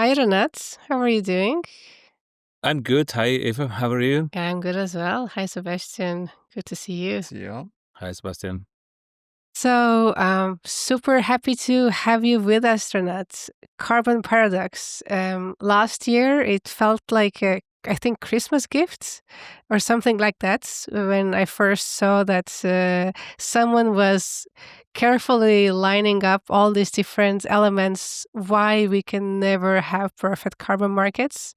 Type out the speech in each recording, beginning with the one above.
Hi, Renat. How are you doing? I'm good. Hi, Eva. How are you? Yeah, I'm good as well. Hi, Sebastian. Good to see you. Yeah. Hi, Sebastian. So, super happy to have you with us, Renat. Carbon Paradox. Last year, it felt like I think Christmas gifts or something like that when I first saw that someone was carefully lining up all these different elements why we can never have perfect carbon markets.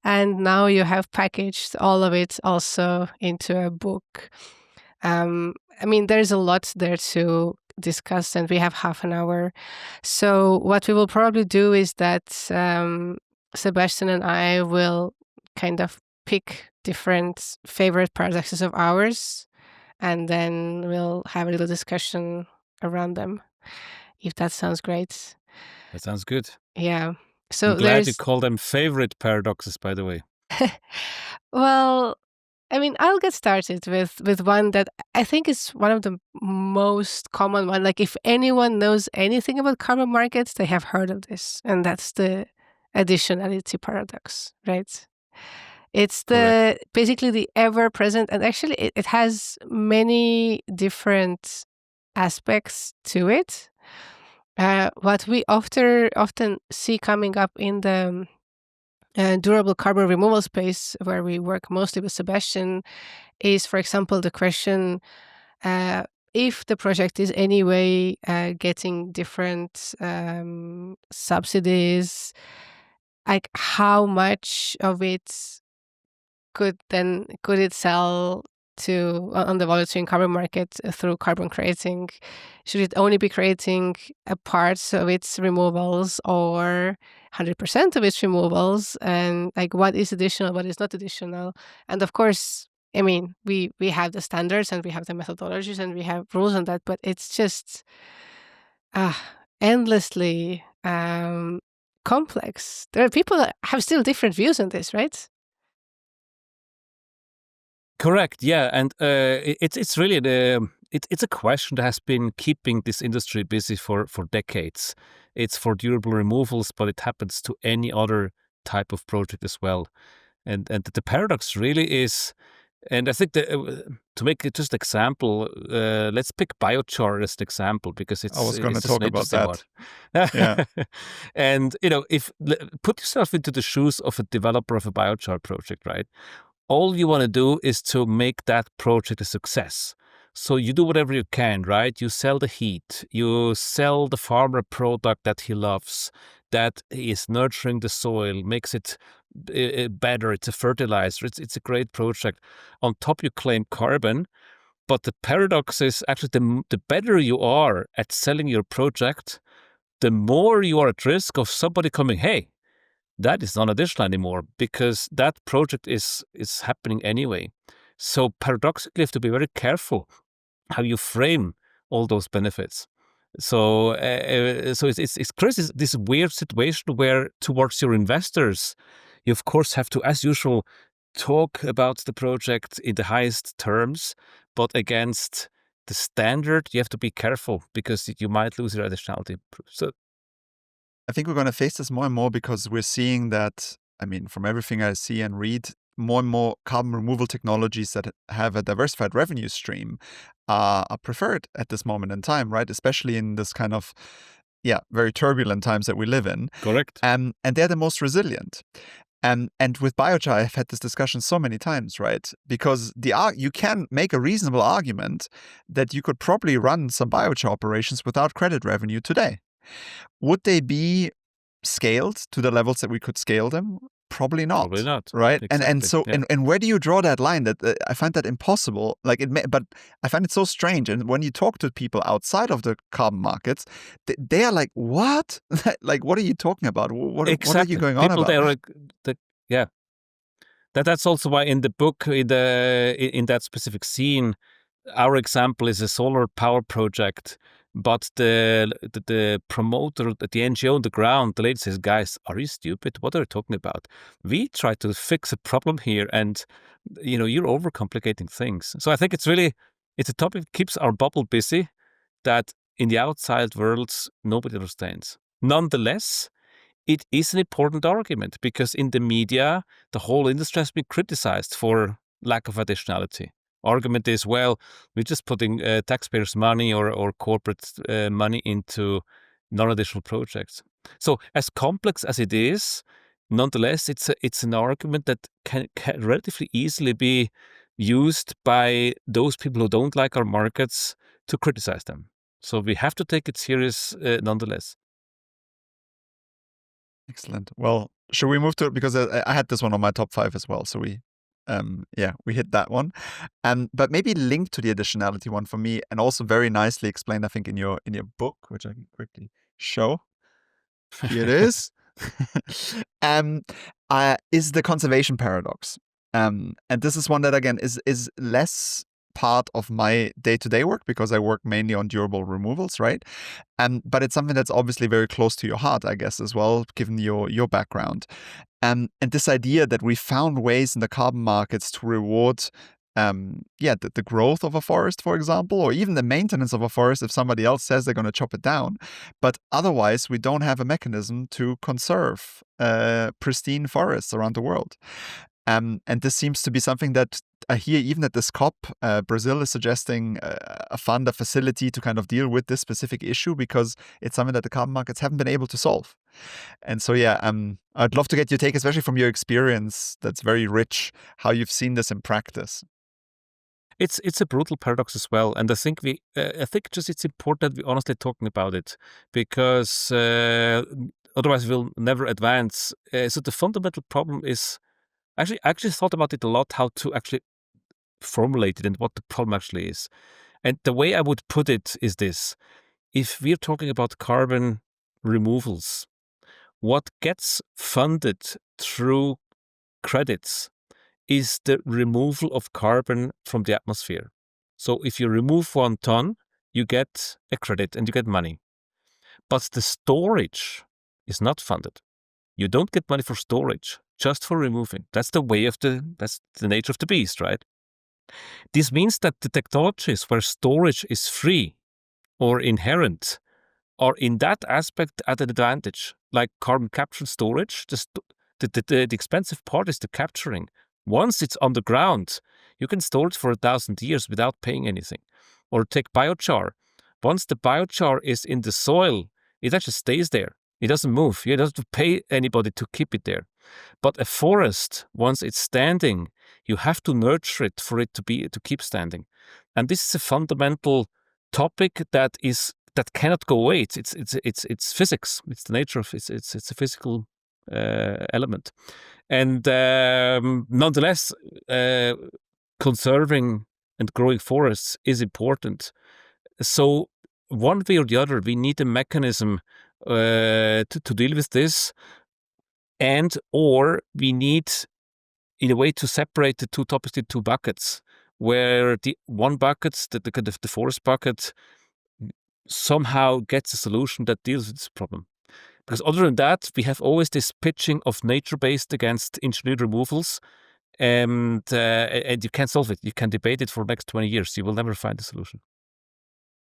And now you have packaged all of it also into a book. I mean, there's a lot there to discuss, and we have half an hour. So, what we will probably do is that Sebastian and I will kind of pick different favorite paradoxes of ours, and then we'll have a little discussion around them, if that sounds great. That sounds good. Yeah. So, I'm glad you call them favorite paradoxes, by the way. Well, I mean, I'll get started with one that I think is one of the most common one. Like, if anyone knows anything about carbon markets, they have heard of this, and that's the additionality paradox, right? It's basically the ever present, and actually, it has many different aspects to it. What we often see coming up in the durable carbon removal space, where we work mostly with Sebastian, is, for example, the question if the project is anyway getting different subsidies, like how much of it could it sell to on the voluntary carbon market through carbon creating? Should it only be creating a part of its removals or 100% of its removals? And like, what is additional, what is not additional? And of course, I mean, we have the standards and we have the methodologies and we have rules on that, but it's just endlessly complex. There are people that have still different views on this, right? Correct. Yeah, and it's really it's a question that has been keeping this industry busy for decades. It's for durable removals, but it happens to any other type of project as well. And the paradox really is, and I think that to make it just example, let's pick biochar as an example because I was going to it's just talk an about interesting one. that. Yeah. And if put yourself into the shoes of a developer of a biochar project, right? All you want to do is to make that project a success. So you do whatever you can, right? You sell the heat, you sell the farmer a product that he loves, that is nurturing the soil, makes it better. It's a fertilizer. It's a great project. On top, you claim carbon, but the paradox is actually the better you are at selling your project, the more you are at risk of somebody coming, hey, that is not additional anymore because that project is happening anyway. So paradoxically, you have to be very careful how you frame all those benefits. So it's crazy, this weird situation where towards your investors, you of course have to, as usual, talk about the project in the highest terms, but against the standard, you have to be careful because you might lose your additionality. So I think we're going to face this more and more because we're seeing that, I mean, from everything I see and read, more and more carbon removal technologies that have a diversified revenue stream are preferred at this moment in time, right? Especially in this kind of, very turbulent times that we live in. correct. And they're the most resilient. And with biochar, I've had this discussion so many times, right? Because you can make a reasonable argument that you could probably run some biochar operations without credit revenue today. Would they be scaled to the levels that we could scale them? Probably not. Probably not. Right. Exactly. And so Yeah. and where do you draw that line? That I find that impossible. But I find it so strange. And when you talk to people outside of the carbon markets, they are like, "What? Like, what are you talking about? What are you going on People about?" there, yeah. That's also why in the book, in that specific scene, our example is a solar power project. But the promoter, the NGO on the ground, the lady says, "Guys, are you stupid? What are you talking about? We try to fix a problem here, and you're overcomplicating things." So I think it's a topic that keeps our bubble busy, that in the outside world nobody understands. Nonetheless, it is an important argument because in the media, the whole industry has been criticized for lack of additionality. Argument is, well, we're just putting taxpayers' money or corporate money into non-additional projects. So as complex as it is, nonetheless, it's an argument that can relatively easily be used by those people who don't like our markets to criticize them. So we have to take it serious nonetheless. Excellent. Well, should we move to it? Because I had this one on my top 5 as well. So we hit that one. But maybe link to the additionality one for me, and also very nicely explained, I think, in your book, which I can quickly show. Here it is. Is the conservation paradox. And this is one that, again, is less part of my day-to-day work because I work mainly on durable removals, right? But it's something that's obviously very close to your heart, I guess, as well, given your background. And this idea that we found ways in the carbon markets to reward the growth of a forest, for example, or even the maintenance of a forest if somebody else says they're going to chop it down. But otherwise, we don't have a mechanism to conserve pristine forests around the world. And this seems to be something that I hear even at this COP, Brazil is suggesting a fund, a facility to kind of deal with this specific issue because it's something that the carbon markets haven't been able to solve. And so, I'd love to get your take, especially from your experience that's very rich, how you've seen this in practice. It's a brutal paradox as well, and I think it's important that we honestly talking about it because otherwise we'll never advance. So the fundamental problem is I actually thought about it a lot, how to actually formulate it and what the problem actually is. And the way I would put it is this: if we're talking about carbon removals, what gets funded through credits is the removal of carbon from the atmosphere. So if you remove 1 ton, you get a credit and you get money. But the storage is not funded. You don't get money for storage, just for removing. That's the nature of the beast, right? This means that the technologies where storage is free or inherent are in that aspect at an advantage, like carbon capture and storage. The expensive part is the capturing. Once it's underground, you can store it for 1,000 years without paying anything. Or take biochar. Once the biochar is in the soil, it actually stays there. It doesn't move. You don't have to pay anybody to keep it there. But a forest, once it's standing, you have to nurture it for it to keep standing. And this is a fundamental topic that cannot go away. It's physics. It's the nature of it's a physical element. And nonetheless, conserving and growing forests is important. So one way or the other, we need a mechanism to deal with this, or we need, in a way, to separate the two topics into 2 buckets, where the one bucket, the forest bucket, somehow gets a solution that deals with this problem. Because other than that, we have always this pitching of nature-based against engineered removals, and you can't solve it. You can debate it for the next 20 years. You will never find a solution.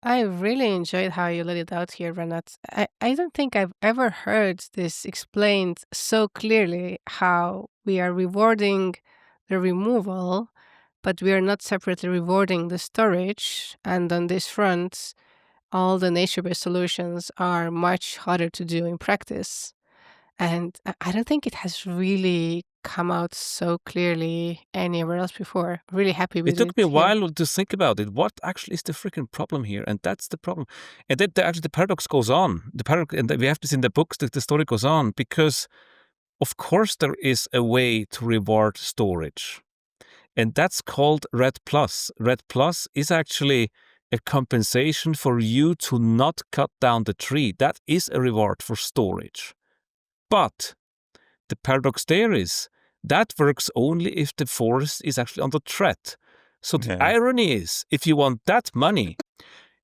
I really enjoyed how you laid it out here, Renat. I don't think I've ever heard this explained so clearly, how we are rewarding the removal, but we are not separately rewarding the storage. And on this front, all the nature-based solutions are much harder to do in practice. And I don't think it has really come out so clearly anywhere else before. Really happy with It it. took me a here. while to think about it. What actually is the freaking problem here? And that's the problem. And then actually the paradox goes on. And we have this in the books, the story goes on, because of course there is a way to reward storage. And that's called RED+. RED+ is actually a compensation for you to not cut down the tree. That is a reward for storage. But the paradox there is that works only if the forest is actually under threat. So the irony is, if you want that money,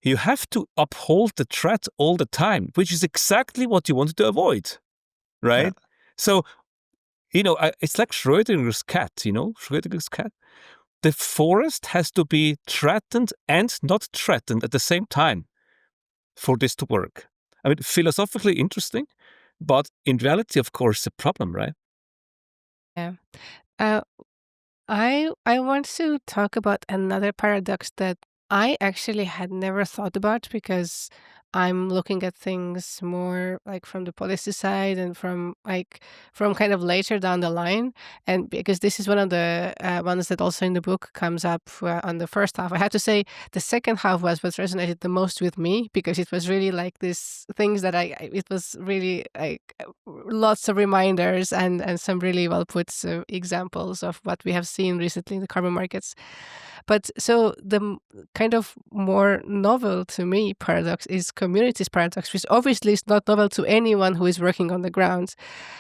you have to uphold the threat all the time, which is exactly what you wanted to avoid, right? Yeah. So, it's like Schrödinger's cat, Schrödinger's cat. The forest has to be threatened and not threatened at the same time for this to work. I mean, philosophically interesting, But in reality, of course, it's a problem, right? Yeah. Uh, I want to talk about another paradox that I actually had never thought about because I'm looking at things more like from the policy side and from kind of later down the line, and because this is one of the ones that also in the book comes up on the first half. I have to say the second half was what resonated the most with me because it was really like this things that it was really like lots of reminders and some really well put examples of what we have seen recently in the carbon markets. But so the kind of more novel to me paradox is communities paradox, which obviously is not novel to anyone who is working on the ground.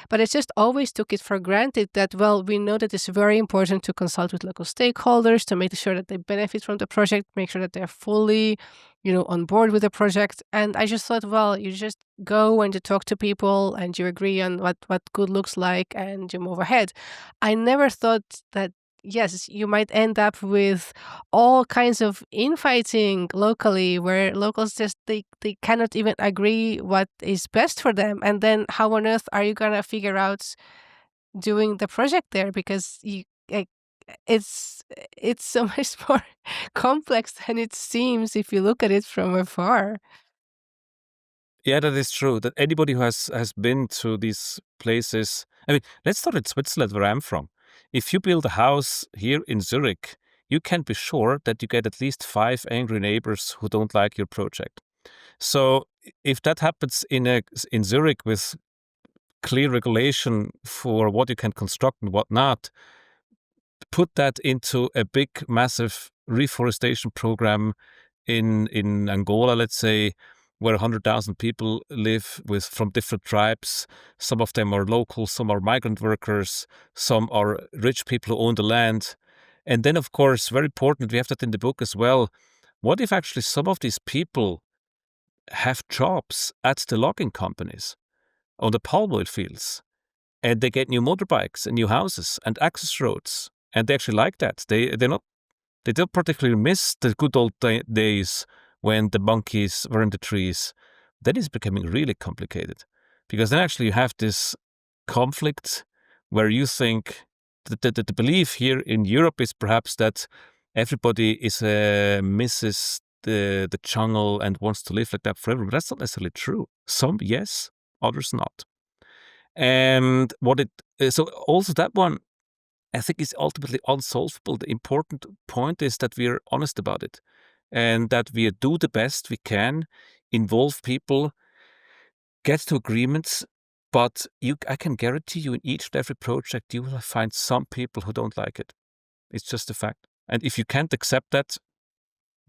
But I just always took it for granted that, well, we know that it's very important to consult with local stakeholders to make sure that they benefit from the project, make sure that they're fully, on board with the project. And I just thought, well, you just go and you talk to people and you agree on what good looks like and you move ahead. I never thought that, yes, you might end up with all kinds of infighting locally where locals just they cannot even agree what is best for them. And then how on earth are you gonna figure out doing the project there? Because like, it's it's so much more complex than it seems if you look at it from afar. Yeah, that is true. That anybody who has been to these places, I mean, let's start in Switzerland, where I'm from. If you build a house here in Zurich, you can be sure that you get at least 5 angry neighbors who don't like your project. So if that happens in Zurich with clear regulation for what you can construct and what not, put that into a big, massive reforestation program in Angola, let's say, where 100,000 people live from different tribes. Some of them are local, some are migrant workers, some are rich people who own the land. And then, of course, very important, we have that in the book as well. What if actually some of these people have jobs at the logging companies on the palm oil fields, and they get new motorbikes and new houses and access roads, and they actually like that. They don't particularly miss the good old days when the monkeys were in the trees. That is becoming really complicated, because then actually you have this conflict where you think the belief here in Europe is perhaps that everybody misses the jungle and wants to live like that forever. But that's not necessarily true. Some yes, others not. And so also that one, I think, is ultimately unsolvable. The important point is that we are honest about it and that we do the best we can, involve people, get to agreements. But I can guarantee you, in each and every project, you will find some people who don't like it. It's just a fact. And if you can't accept that,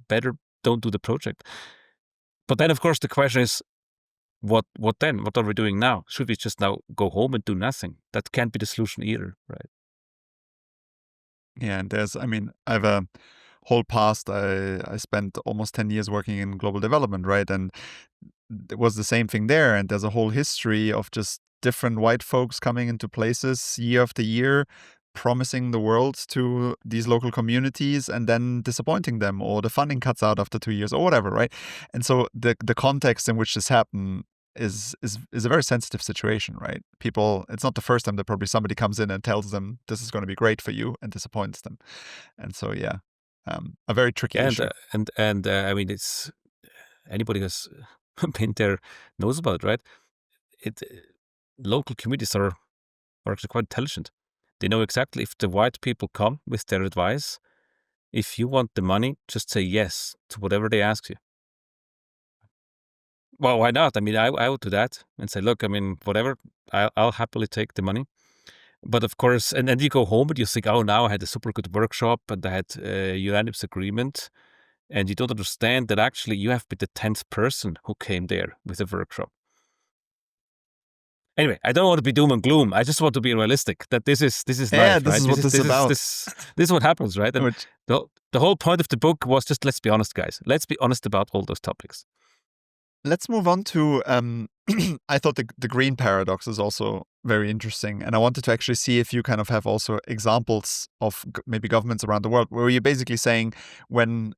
better don't do the project. But then, of course, the question is, what then? What are we doing now? Should we just now go home and do nothing? That can't be the solution either, right? Yeah, and I have a whole past. I spent almost 10 years working in global development, right? And it was the same thing there. And there's a whole history of just different white folks coming into places year after year, promising the world to these local communities and then disappointing them, or the funding cuts out after 2 years or whatever, right? And so the context in which this happened is a very sensitive situation, right? People, it's not the first time that probably somebody comes in and tells them this is going to be great for you and disappoints them. And so, yeah, a very tricky issue. And I mean, it's anybody who's been there knows about it, right? Local communities are actually quite intelligent. They know exactly if the white people come with their advice. If you want the money, just say yes to whatever they ask you. Well, why not? I mean, I would do that and say, look, I mean, whatever, I'll happily take the money. But of course, and then you go home and you think, oh, now I had a super good workshop and I had a unanimous agreement. And you don't understand that actually you have been the 10th person who came there with a workshop. Anyway, I don't want to be doom and gloom. I just want to be realistic. That this is Yeah, life, this right? is what this is about. This is what happens, right? And Which, the whole point of the book was just, let's be honest, guys. Let's be honest about all those topics. let's move on to I thought the green paradox is also very interesting, and I wanted to actually see if you kind of have also examples of maybe governments around the world where you're basically saying when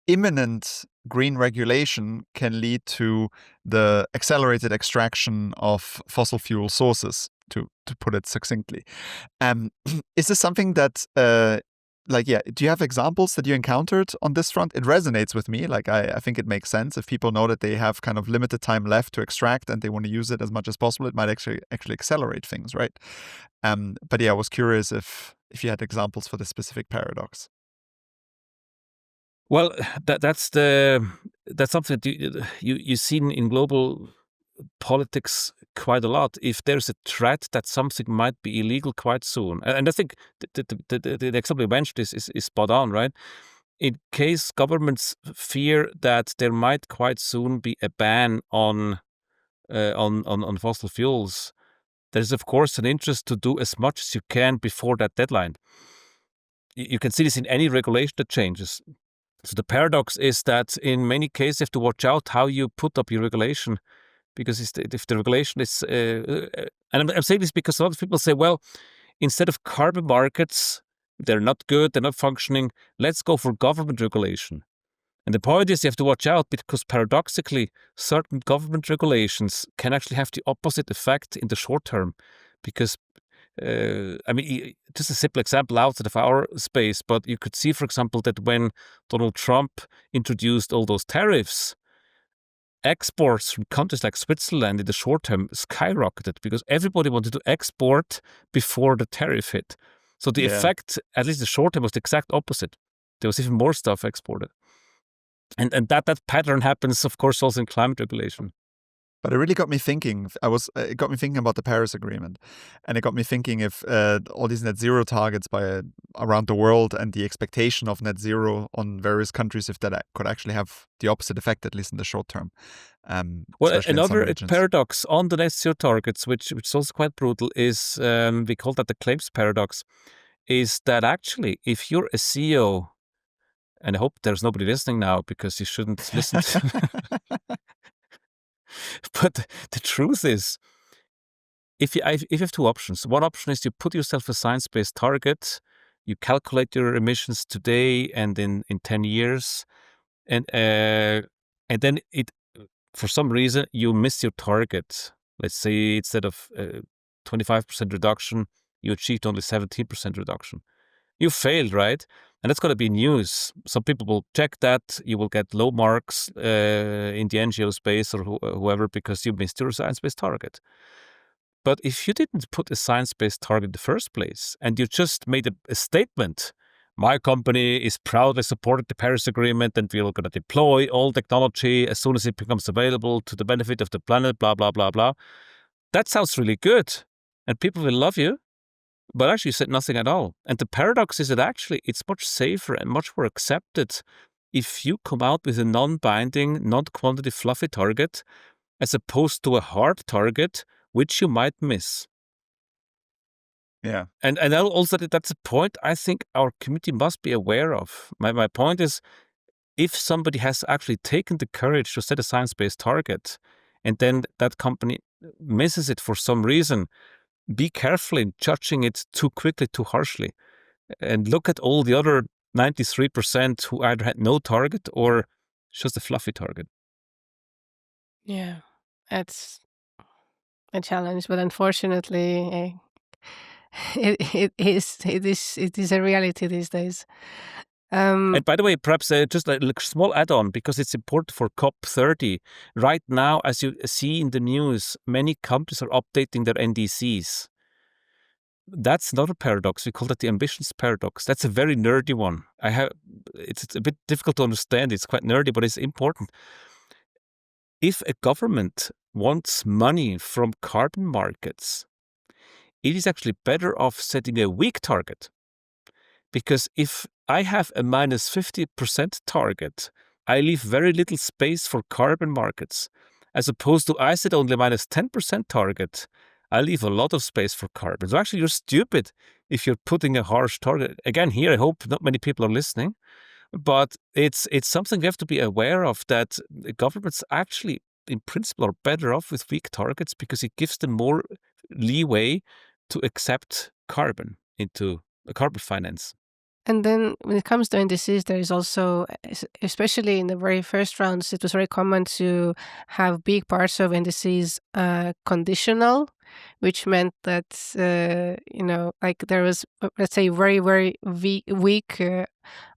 imminent green regulation can lead to the accelerated extraction of fossil fuel sources, to put it succinctly. Is this something that, do you have examples that you encountered on this front? It resonates with me. Like, I think it makes sense. If people know that they have kind of limited time left to extract and they want to use it as much as possible, it might actually accelerate things, right? But yeah, I was curious if you had examples for this specific paradox. Well, that's something that you see in global politics quite a lot. If there's a threat that something might be illegal quite soon, and I think the example you mentioned is spot on, right? In case governments fear that there might quite soon be a ban on fossil fuels, there's of course an interest to do as much as you can before that deadline. You can see this in any regulation that changes. So the paradox is that in many cases you have to watch out how you put up your regulation, because if the regulation is, and I'm saying this because a lot of people say, well, instead of carbon markets, they're not good, they're not functioning, let's go for government regulation. And the point is you have to watch out, because paradoxically, certain government regulations can actually have the opposite effect in the short term, because just a simple example outside of our space, but you could see, for example, that when Donald Trump introduced all those tariffs, exports from countries like Switzerland in the short term skyrocketed because everybody wanted to export before the tariff hit. So the effect, at least the short term, was the exact opposite. There was even more stuff exported. And that pattern happens, of course, also in climate regulation. But it really got me thinking. It got me thinking about the Paris Agreement, and it got me thinking if all these net zero targets around the world and the expectation of net zero on various countries, if that could actually have the opposite effect, at least in the short term. Well, another paradox on the net zero targets, which is also quite brutal, is we call that the claims paradox. Is that actually, if you're a CEO, and I hope there's nobody listening now because you shouldn't listen to. But the truth is, if you have two options. One option is you put yourself a science-based target, you calculate your emissions today and in 10 years, and then for some reason you miss your target. Let's say instead of 25% reduction, you achieved only 17% reduction. You failed, right? And that's going to be news. Some people will check that. You will get low marks in the NGO space or whoever, because you missed your science-based target. But if you didn't put a science-based target in the first place and you just made a statement, my company is proudly supporting the Paris Agreement and we're going to deploy all technology as soon as it becomes available to the benefit of the planet, blah, blah, blah, blah. That sounds really good. And people will love you. But actually you said nothing at all. And the paradox is that actually it's much safer and much more accepted if you come out with a non-binding, non-quantity fluffy target as opposed to a hard target, which you might miss. Yeah. And also that's a point I think our community must be aware of. My point is, if somebody has actually taken the courage to set a science-based target and then that company misses it for some reason, be careful in judging it too quickly, too harshly, and look at all the other 93% who either had no target or just a fluffy target. Yeah, that's a challenge, but unfortunately, it is a reality these days. And by the way, perhaps just a small add-on, because it's important for COP30. Right now, as you see in the news, many countries are updating their NDCs. That's not a paradox. We call that the ambitions paradox. That's a very nerdy one. It's a bit difficult to understand. It's quite nerdy, but it's important. If a government wants money from carbon markets, it is actually better off setting a weak target. Because if I have a minus 50% target, I leave very little space for carbon markets. As opposed to I set only minus 10% target, I leave a lot of space for carbon. So actually you're stupid if you're putting a harsh target. Again, here I hope not many people are listening, but it's something we have to be aware of, that governments actually in principle are better off with weak targets because it gives them more leeway to accept carbon into carbon finance. And then when it comes to indices, there is also, especially in the very first rounds, it was very common to have big parts of indices conditional, which meant that, like there was, let's say, very, very weak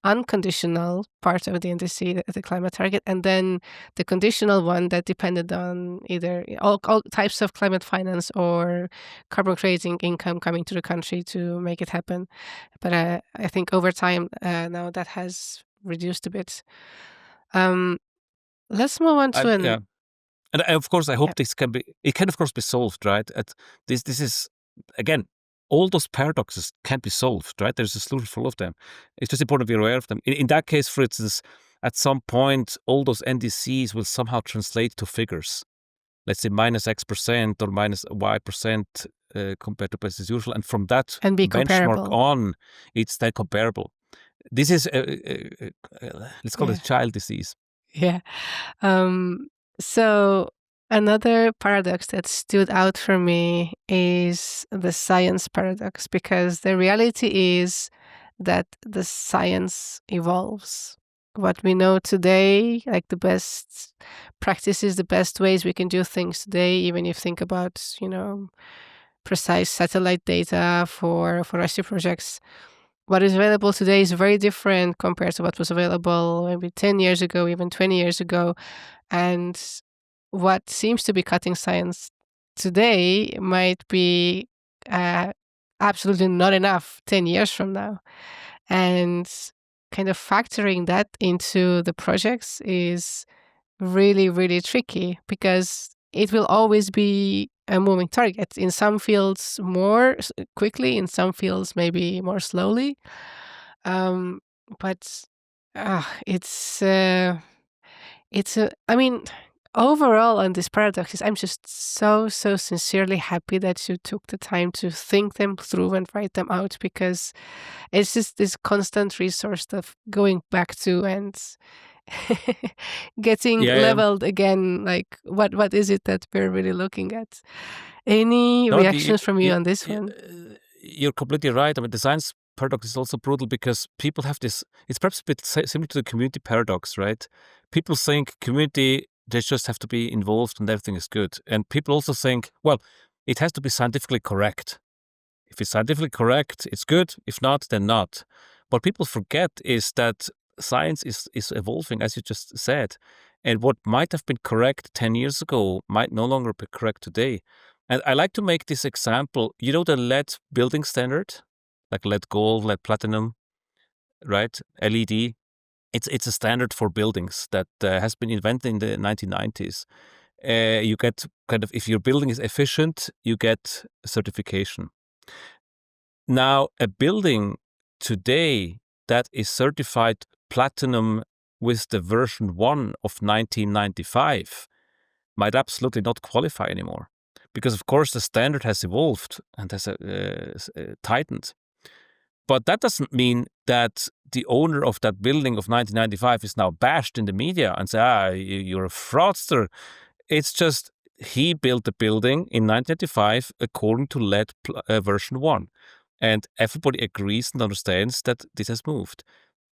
unconditional part of the indice, the climate target, and then the conditional one that depended on either all types of climate finance or carbon creating income coming to the country to make it happen. But I think over time now that has reduced a bit. Let's move on to Yeah. And of course, I hope Yeah. this can be. It can, of course, be solved, right? This is again, all those paradoxes can be solved, right? There's a solution for all of them. It's just important to be aware of them. In that case, for instance, at some point, all those NDCs will somehow translate to figures. Let's say minus X% or minus Y% compared to business as usual, and from that And be benchmark comparable. on, it's then comparable. This is let's call it Yeah. child disease. Yeah. So another paradox that stood out for me is the science paradox, because the reality is that the science evolves. What we know today, like the best practices, the best ways we can do things today, even if you think about, precise satellite data for rescue projects, what is available today is very different compared to what was available maybe 10 years ago, even 20 years ago. And what seems to be cutting science today might be absolutely not enough 10 years from now. And kind of factoring that into the projects is really, really tricky, because it will always be a moving target. In some fields more quickly, in some fields maybe more slowly. But I mean, overall on these paradoxes, I'm just so sincerely happy that you took the time to think them through and write them out, because it's just this constant resource of going back to and getting leveled again. Like, what is it that we're really looking at? Any reactions from you on this one? You're completely right. I mean, the science paradox is also brutal because people have this. It's perhaps a bit similar to the community paradox, right? People think community, they just have to be involved and everything is good. And people also think, well, it has to be scientifically correct. If it's scientifically correct, it's good. If not, then not. What people forget is that science is evolving, as you just said. And what might have been correct 10 years ago might no longer be correct today. And I like to make this example. You know the LED building standard? Like LED gold, LED platinum, right? LED. It's a standard for buildings that has been invented in the 1990s. You get kind of, if your building is efficient, you get certification. Now, a building today that is certified platinum with the version 1 of 1995 might absolutely not qualify anymore. Because, of course, the standard has evolved and has tightened. But that doesn't mean that the owner of that building of 1995 is now bashed in the media and say, you're a fraudster. It's just he built the building in 1995 according to LED version 1. And everybody agrees and understands that this has moved.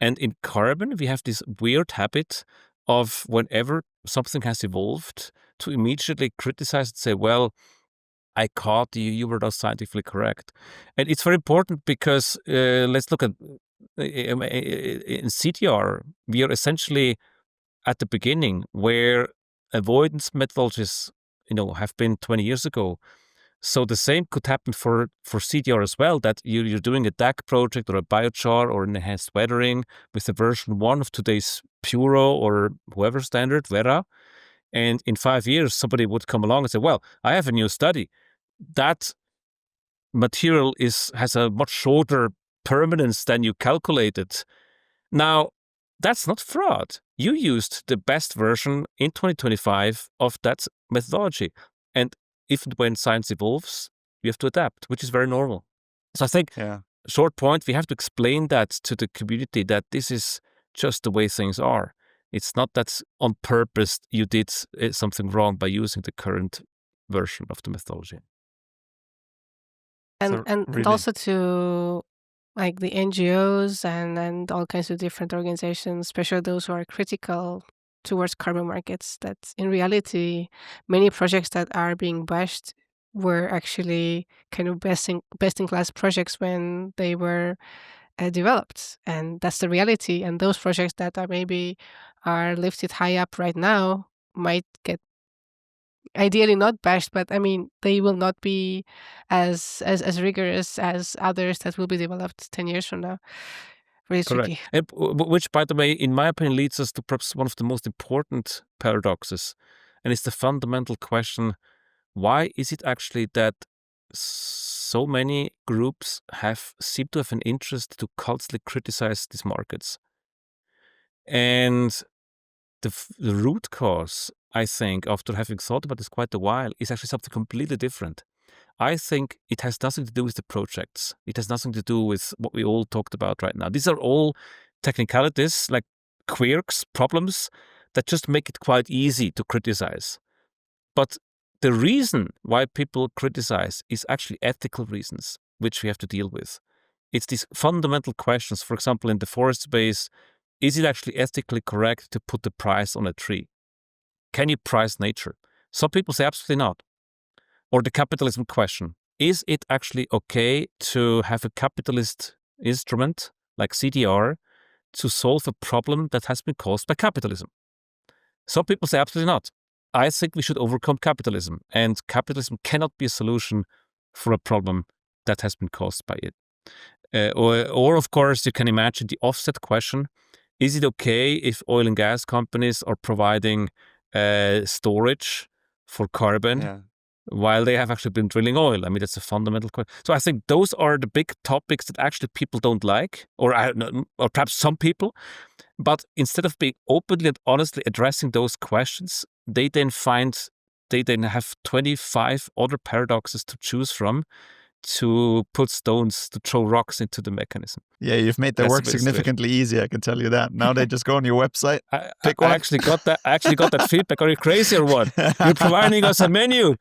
And in carbon, we have this weird habit of whenever something has evolved to immediately criticize and say, well, I caught you, you were not scientifically correct. And it's very important because let's look at in CTR, we are essentially at the beginning where avoidance methodologies, have been 20 years ago. So the same could happen for CDR as well, that you're doing a DAC project or a biochar or an enhanced weathering with the version 1 of today's Puro or whoever standard, Vera. And in 5 years, somebody would come along and say, well, I have a new study. That material has a much shorter permanence than you calculated. Now, that's not fraud. You used the best version in 2025 of that methodology. And if and when science evolves, we have to adapt, which is very normal. So I think, short point, we have to explain that to the community that this is just the way things are. It's not that on purpose you did something wrong by using the current version of the methodology. And also to like the NGOs and all kinds of different organizations, especially those who are critical towards carbon markets, that in reality, many projects that are being bashed were actually kind of best in class projects when they were developed, and that's the reality. And those projects that are maybe are lifted high up right now might get ideally not bashed, but I mean they will not be as rigorous as others that will be developed 10 years from now. Really Correct. tricky. And which, by the way, in my opinion, leads us to perhaps one of the most important paradoxes. And it's the fundamental question, why is it actually that so many groups seem to have an interest to constantly criticize these markets? And the root cause, I think, after having thought about this quite a while, is actually something completely different. I think it has nothing to do with the projects. It has nothing to do with what we all talked about right now. These are all technicalities, like quirks, problems that just make it quite easy to criticize. But the reason why people criticize is actually ethical reasons, which we have to deal with. It's these fundamental questions. For example, in the forest space, is it actually ethically correct to put the price on a tree? Can you price nature? Some people say absolutely not. Or the capitalism question. Is it actually okay to have a capitalist instrument like CDR to solve a problem that has been caused by capitalism? Some people say absolutely not. I think we should overcome capitalism, and capitalism cannot be a solution for a problem that has been caused by it. Or of course, you can imagine the offset question. Is it okay if oil and gas companies are providing storage for carbon while they have actually been drilling oil? I mean, that's a fundamental question. So I think those are the big topics that actually people don't like, or perhaps some people. But instead of being openly and honestly addressing those questions, they then have 25 other paradoxes to choose from, to put stones, to throw rocks into the mechanism. Yeah, you've made their work significantly easier, I can tell you that. Now they just go on your website, pick one. I actually got that feedback. Are you crazy or what? You're providing us a menu.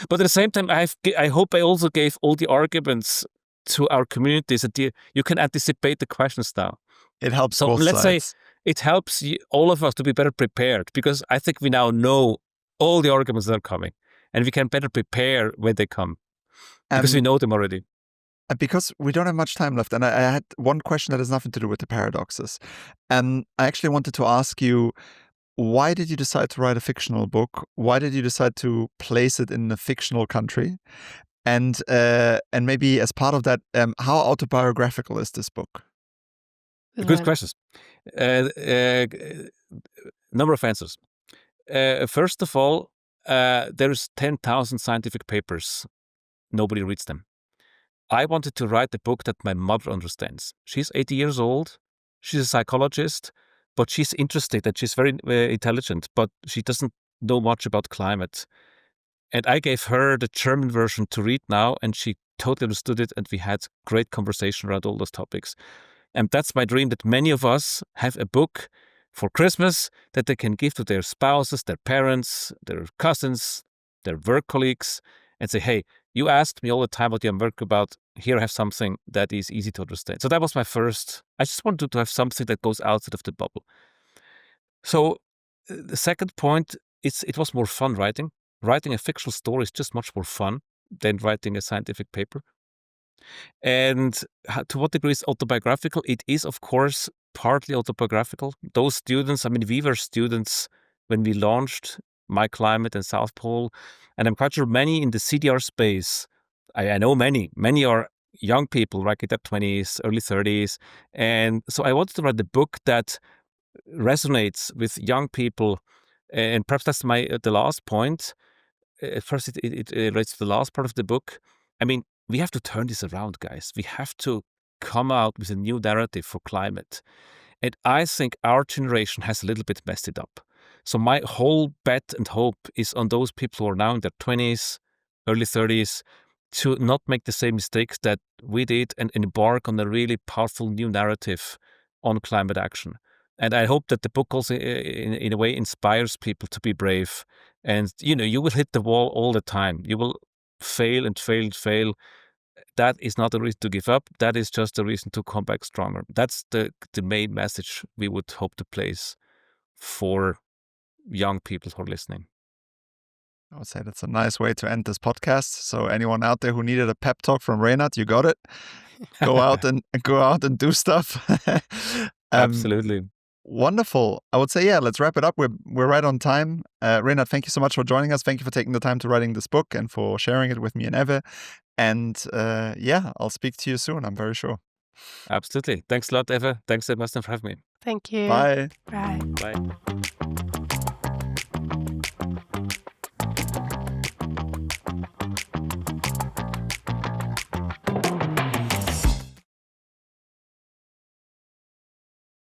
But at the same time, I hope I also gave all the arguments to our communities that you can anticipate the questions now. It helps so both let's sides. say it helps all of us to be better prepared, because I think we now know all the arguments that are coming, and we can better prepare when they come, because we know them already. Because we don't have much time left, and I had one question that has nothing to do with the paradoxes. I actually wanted to ask you, why did you decide to write a fictional book? Why did you decide to place it in a fictional country? And maybe as part of that, how autobiographical is this book? Good questions. Number of answers. First of all, there's 10,000 scientific papers. Nobody reads them. I wanted to write a book that my mother understands. She's 80 years old. She's a psychologist, but she's interested and she's very intelligent, but she doesn't know much about climate. And I gave her the German version to read now, and she totally understood it, and we had great conversation around all those topics. And that's my dream, that many of us have a book for Christmas that they can give to their spouses, their parents, their cousins, their work colleagues, and say, hey, you asked me all the time what you work about. Here I have something that is easy to understand. So that was my first. I just wanted to have something that goes outside of the bubble. So the second point, it was more fun writing. Writing a fictional story is just much more fun than writing a scientific paper. And to what degree is autobiographical? It is, of course, partly autobiographical. Those students, I mean, we were students when we launched My Climate and South Pole, and I'm quite sure many in the CDR space, I know many are young people, right, in their 20s, early 30s. And so I wanted to write a book that resonates with young people. And perhaps that's the last point. First, it relates to the last part of the book. I mean, we have to turn this around, guys. We have to come out with a new narrative for climate. And I think our generation has a little bit messed it up. So my whole bet and hope is on those people who are now in their 20s, early 30s, to not make the same mistakes that we did and embark on a really powerful new narrative on climate action. And I hope that the book also, in a way, inspires people to be brave. And, you will hit the wall all the time. You will fail and fail and fail. that is not a reason to give up. That is just a reason to come back stronger. That's the main message we would hope to place for young people who are listening. I would say that's a nice way to end this podcast. So anyone out there who needed a pep talk from Renat, you got it. Go out and do stuff. Absolutely. Wonderful. I would say, yeah, let's wrap it up. We're right on time. Renat, thank you so much for joining us. Thank you for taking the time to writing this book and for sharing it with me and Eve. And yeah, I'll speak to you soon, I'm very sure. Absolutely. Thanks a lot, Eva. Thanks, Sebastian, for having me. Thank you. Bye. Bye. Bye.